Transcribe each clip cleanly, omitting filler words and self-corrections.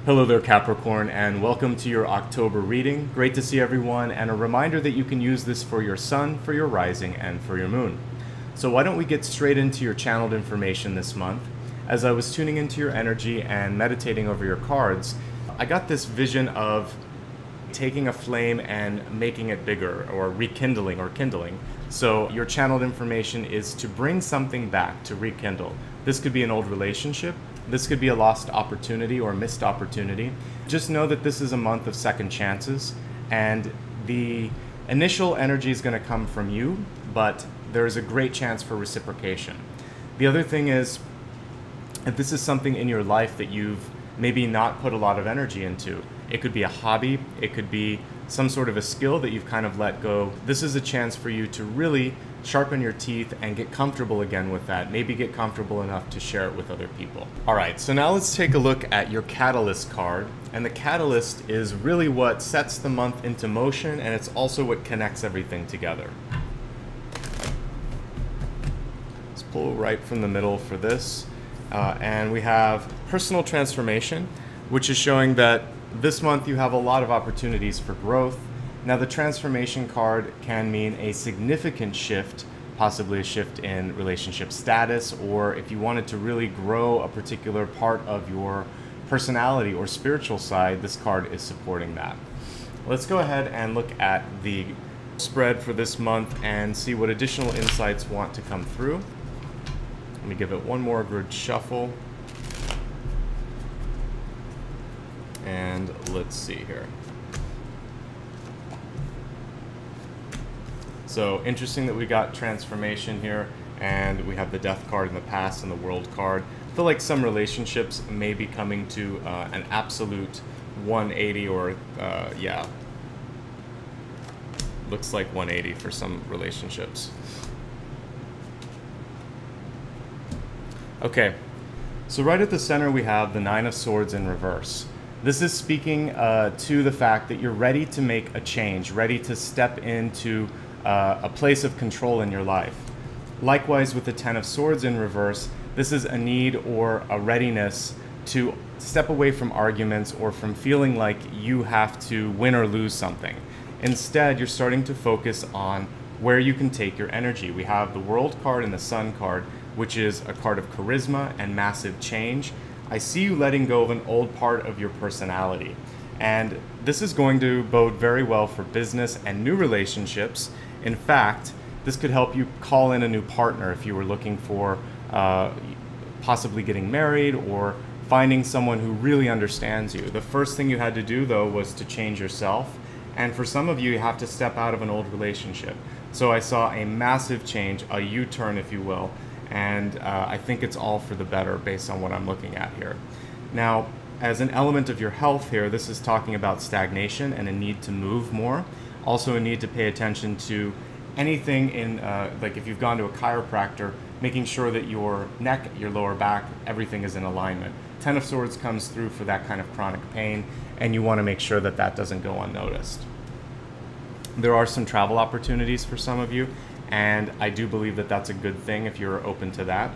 Hello there, Capricorn, and welcome to your October reading. Great to see everyone, and a reminder that you can use this for your sun, for your rising, and for your moon. So why don't we get straight into your channeled information this month? As I was tuning into your energy and meditating over your cards, I got this vision of taking a flame and making it bigger, or rekindling or kindling. So your channeled information is to bring something back, to rekindle. This could be an old relationship. This could be a lost opportunity or missed opportunity. Just know that this is a month of second chances, and the initial energy is going to come from you, but there's a great chance for reciprocation. The other thing is, if this is something in your life that you've maybe not put a lot of energy into, it could be a hobby, it could be some sort of a skill that you've kind of let go. This is a chance for you to really sharpen your teeth and get comfortable again with that. Maybe get comfortable enough to share it with other people. All right, so now let's take a look at your catalyst card. And the catalyst is really what sets the month into motion, and it's also what connects everything together. Let's pull right from the middle for this. And we have personal transformation, which is showing that this month you have a lot of opportunities for growth. Now, the transformation card can mean a significant shift, possibly a shift in relationship status, or if you wanted to really grow a particular part of your personality or spiritual side, this card is supporting that. Let's go ahead and look at the spread for this month and see what additional insights want to come through. Let me give it one more good shuffle. And let's see here. So interesting that we got transformation here, and we have the death card in the past and the world card. I feel like some relationships may be coming to an absolute 180, or yeah, looks like 180 for some relationships. Okay, so right at the center we have the Nine of Swords in reverse. This is speaking to the fact that you're ready to make a change, ready to step into a place of control in your life. Likewise, with the Ten of Swords in reverse, this is a need or a readiness to step away from arguments or from feeling like you have to win or lose something. Instead, you're starting to focus on where you can take your energy. We have the World card and the Sun card, which is a card of charisma and massive change. I see you letting go of an old part of your personality. And this is going to bode very well for business and new relationships. In fact, this could help you call in a new partner if you were looking for possibly getting married or finding someone who really understands you. The first thing you had to do, though, was to change yourself. And for some of you, you have to step out of an old relationship. So I saw a massive change, a U-turn, if you will. And I think it's all for the better based on what I'm looking at here. Now, as an element of your health here, this is talking about stagnation and a need to move more. Also a need to pay attention to anything in, like if you've gone to a chiropractor, making sure that your neck, your lower back, everything is in alignment. Ten of Swords comes through for that kind of chronic pain, and you want to make sure that that doesn't go unnoticed. There are some travel opportunities for some of you, and I do believe that that's a good thing if you're open to that.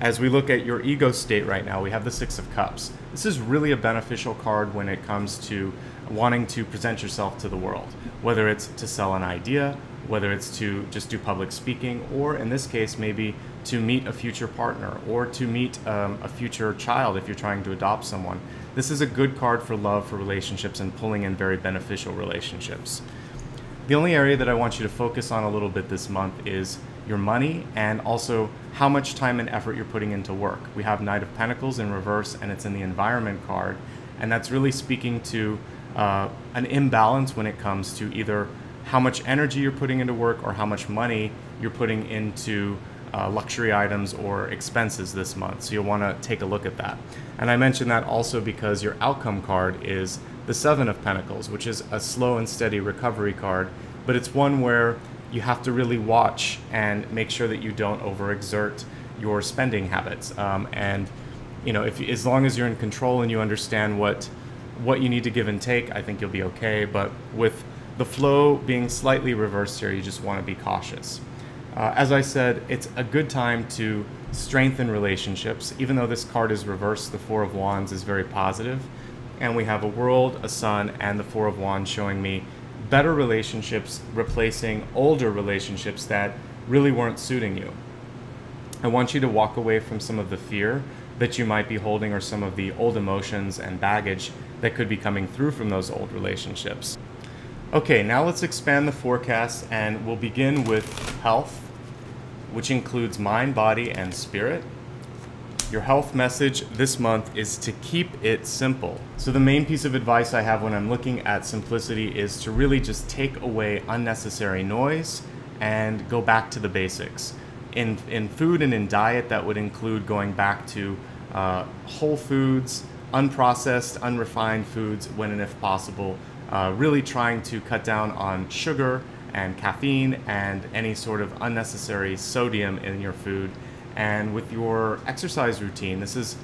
As we look at your ego state right now, we have the Six of Cups. This is really a beneficial card when it comes to wanting to present yourself to the world, whether it's to sell an idea, whether it's to just do public speaking, or in this case, maybe to meet a future partner or to meet a future child if you're trying to adopt someone. This is a good card for love, for relationships, and pulling in very beneficial relationships. The only area that I want you to focus on a little bit this month is your money, and also how much time and effort you're putting into work. We have Knight of Pentacles in reverse, and it's in the environment card, and that's really speaking to an imbalance when it comes to either how much energy you're putting into work or how much money you're putting into luxury items or expenses this month. So you'll want to take a look at that. And I mention that also because your outcome card is the Seven of Pentacles, which is a slow and steady recovery card, but it's one where you have to really watch and make sure that you don't overexert your spending habits. And you know, as long as you're in control and you understand what you need to give and take, I think you'll be okay. But with the flow being slightly reversed here, you just want to be cautious. As I said, it's a good time to strengthen relationships. Even though this card is reversed, the Four of Wands is very positive. and we have a world, a sun, and the Four of Wands showing me better relationships replacing older relationships that really weren't suiting you. I want you to walk away from some of the fear that you might be holding or some of the old emotions and baggage that could be coming through from those old relationships. Okay, now let's expand the forecast, and we'll begin with health, which includes mind, body, and spirit. Your health message this month is to keep it simple. So the main piece of advice I have when I'm looking at simplicity is to really just take away unnecessary noise and go back to the basics. In food and in diet, that would include going back to whole foods, unprocessed, unrefined foods when and if possible, really trying to cut down on sugar and caffeine and any sort of unnecessary sodium in your food. And with your exercise routine, this is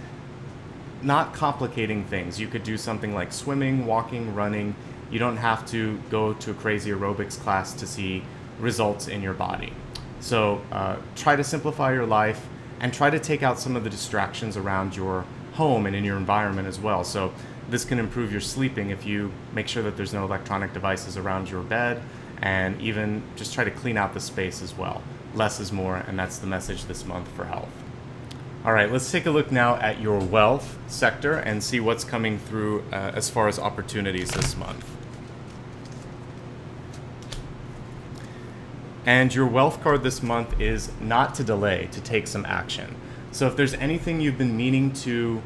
not complicating things. You could do something like swimming, walking, running. You don't have to go to a crazy aerobics class to see results in your body. So try to simplify your life and try to take out some of the distractions around your home and in your environment as well. So this can improve your sleeping if you make sure that there's no electronic devices around your bed, and even just try to clean out the space as well. Less is more, and that's the message this month for health. All right, let's take a look now at your wealth sector and see what's coming through as far as opportunities this month. And your wealth card this month is not to delay, to take some action. So if there's anything you've been meaning to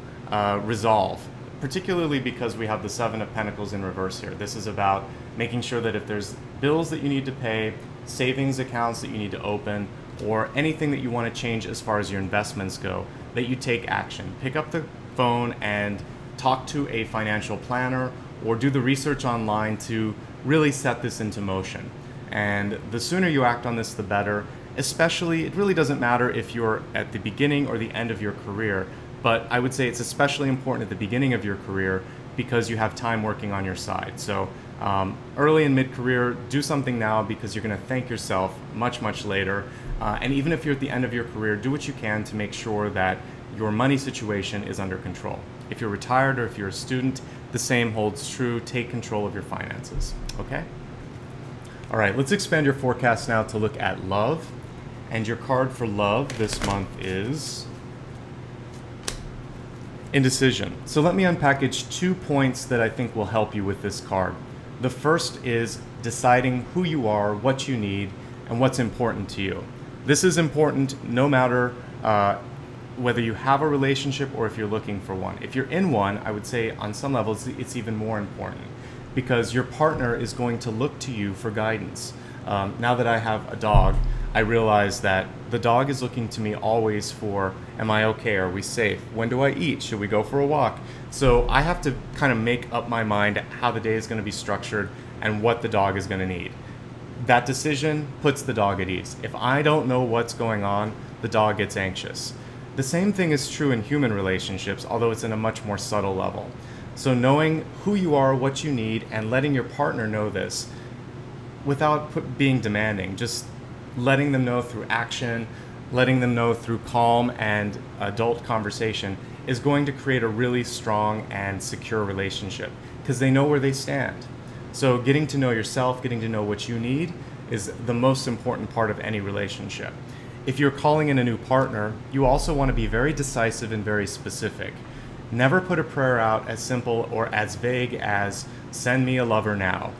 resolve, particularly because we have the Seven of Pentacles in reverse here, this is about making sure that if there's bills that you need to pay, savings accounts that you need to open, or anything that you want to change as far as your investments go, that you take action. Pick up the phone and talk to a financial planner or do the research online to really set this into motion. And the sooner you act on this, the better. Especially, it really doesn't matter if you're at the beginning or the end of your career, but I would say it's especially important at the beginning of your career because you have time working on your side. So early and mid-career, do something now because you're going to thank yourself much, much later. And even if you're at the end of your career, do what you can to make sure that your money situation is under control. If you're retired or if you're a student, the same holds true. Take control of your finances, okay? All right, let's expand your forecast now to look at love. And your card for love this month is indecision. So let me unpackage 2 points that I think will help you with this card. The first is deciding who you are, what you need, and what's important to you. This is important no matter whether you have a relationship or if you're looking for one. If you're in one, I would say on some levels it's even more important because your partner is going to look to you for guidance. Now that I have a dog, I realize that the dog is looking to me always for, am I okay? Are we safe? When do I eat? Should we go for a walk? So I have to kind of make up my mind how the day is going to be structured and what the dog is going to need. That decision puts the dog at ease. If I don't know what's going on, the dog gets anxious. The same thing is true in human relationships, although it's in a much more subtle level. So knowing who you are, what you need, and letting your partner know this without being demanding, just letting them know through action, letting them know through calm and adult conversation is going to create a really strong and secure relationship because they know where they stand. So getting to know yourself, getting to know what you need is the most important part of any relationship. If you're calling in a new partner, you also want to be very decisive and very specific. Never put a prayer out as simple or as vague as send me a lover now.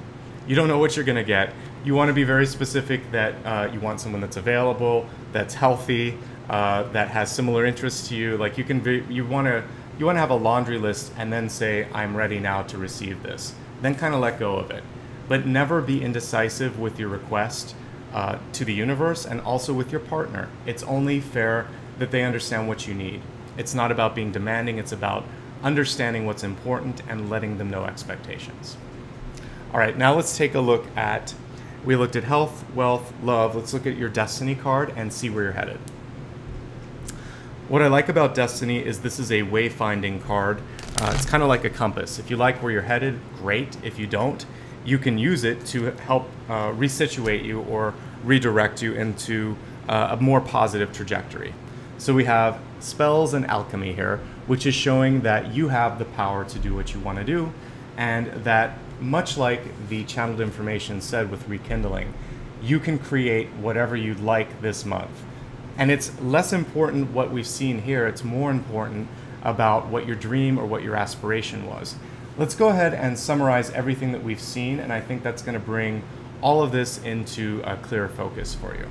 You don't know what you're going to get. You want to be very specific that you want someone that's available, that's healthy, that has similar interests to you. Like you want to have a laundry list and then say, I'm ready now to receive this. Then kind of let go of it. But never be indecisive with your request to the universe and also with your partner. It's only fair that they understand what you need. It's not about being demanding, it's about understanding what's important and letting them know expectations. All right, now let's take a look at, we looked at health, wealth, love. Let's look at your destiny card and see where you're headed. What I like about destiny is this is a wayfinding card. It's kind of like a compass. If you like where you're headed, great. If you don't, you can use it to help resituate you or redirect you into a more positive trajectory. So we have spells and alchemy here. which is showing that you have the power to do what you want to do, and that much like the channeled information said with rekindling, you can create whatever you'd like this month. And it's less important what we've seen here, it's more important about what your dream or what your aspiration was. Let's go ahead and summarize everything that we've seen, and I think that's going to bring all of this into a clearer focus for you.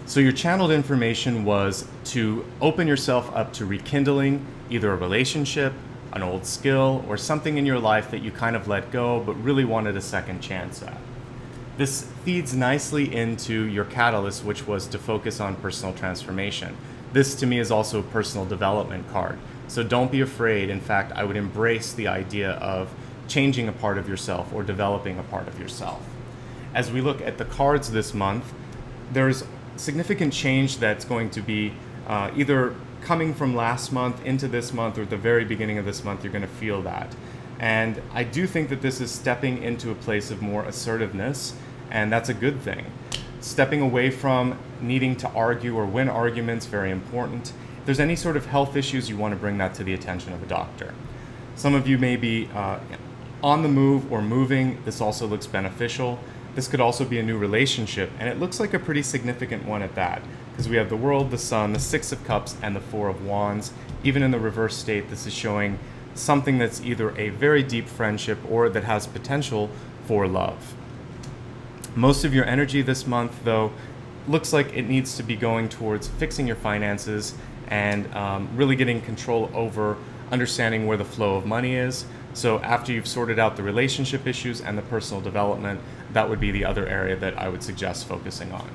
So your channeled information was to open yourself up to rekindling either a relationship, an old skill, or something in your life that you kind of let go but really wanted a second chance at. This feeds nicely into your catalyst, which was to focus on personal transformation. This to me is also a personal development card. So don't be afraid. In fact, I would embrace the idea of changing a part of yourself or developing a part of yourself. As we look at the cards this month, there's significant change that's going to be either coming from last month into this month or at the very beginning of this month. You're going to feel that. And I do think that this is stepping into a place of more assertiveness, and that's a good thing. Stepping away from needing to argue or win arguments, very important. If there's any sort of health issues, you want to bring that to the attention of a doctor. Some of you may be on the move or moving. This also looks beneficial. This could also be a new relationship, and it looks like a pretty significant one at that, because we have the World, the Sun, the Six of Cups, and the Four of Wands. Even in the reverse state, this is showing something that's either a very deep friendship or that has potential for love. Most of your energy this month, though, looks like it needs to be going towards fixing your finances and really getting control over understanding where the flow of money is. So after you've sorted out the relationship issues and the personal development, that would be the other area that I would suggest focusing on.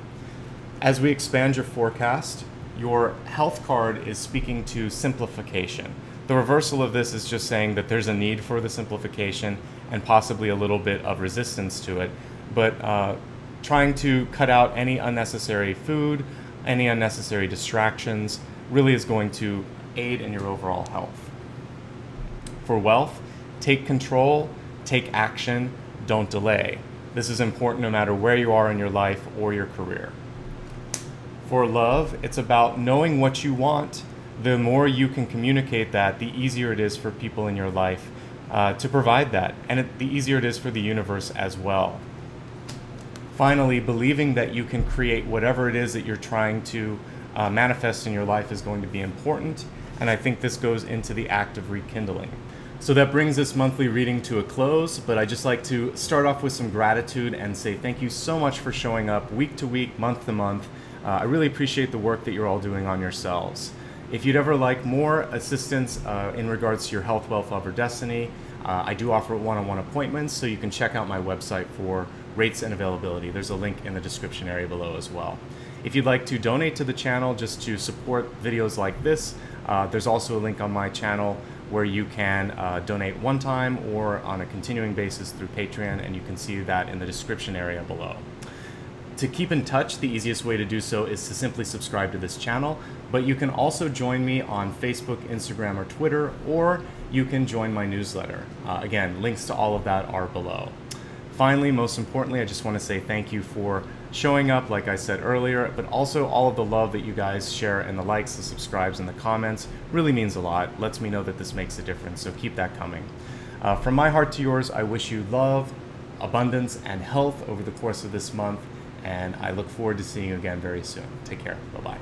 As we expand your forecast, your health card is speaking to simplification. The reversal of this is just saying that there's a need for the simplification and possibly a little bit of resistance to it, but trying to cut out any unnecessary food, any unnecessary distractions really is going to aid in your overall health. For wealth, take control, take action, don't delay. This is important no matter where you are in your life or your career. For love, it's about knowing what you want. The more you can communicate that, the easier it is for people in your life to provide that, and the easier it is for the universe as well. Finally, believing that you can create whatever it is that you're trying to manifest in your life is going to be important, and I think this goes into the act of rekindling. So that brings this monthly reading to a close, but I'd just like to start off with some gratitude and say thank you so much for showing up week to week, month to month. I really appreciate the work that you're all doing on yourselves. If you'd ever like more assistance in regards to your health, wealth, love, or destiny, I do offer one-on-one appointments, so you can check out my website for rates and availability. There's a link in the description area below as well. If you'd like to donate to the channel just to support videos like this, there's also a link on my channel where you can donate one time or on a continuing basis through Patreon, and you can see that in the description area below. To keep in touch, the easiest way to do so is to simply subscribe to this channel, but you can also join me on Facebook, Instagram, or Twitter, or you can join my newsletter. Again, links to all of that are below. Finally, most importantly, I just want to say thank you for showing up, like I said earlier, but also all of the love that you guys share and the likes, the subscribes, and the comments really means a lot. Lets me know that this makes a difference, so keep that coming. From my heart to yours, I wish you love, abundance, and health over the course of this month, and I look forward to seeing you again very soon. Take care. Bye-bye.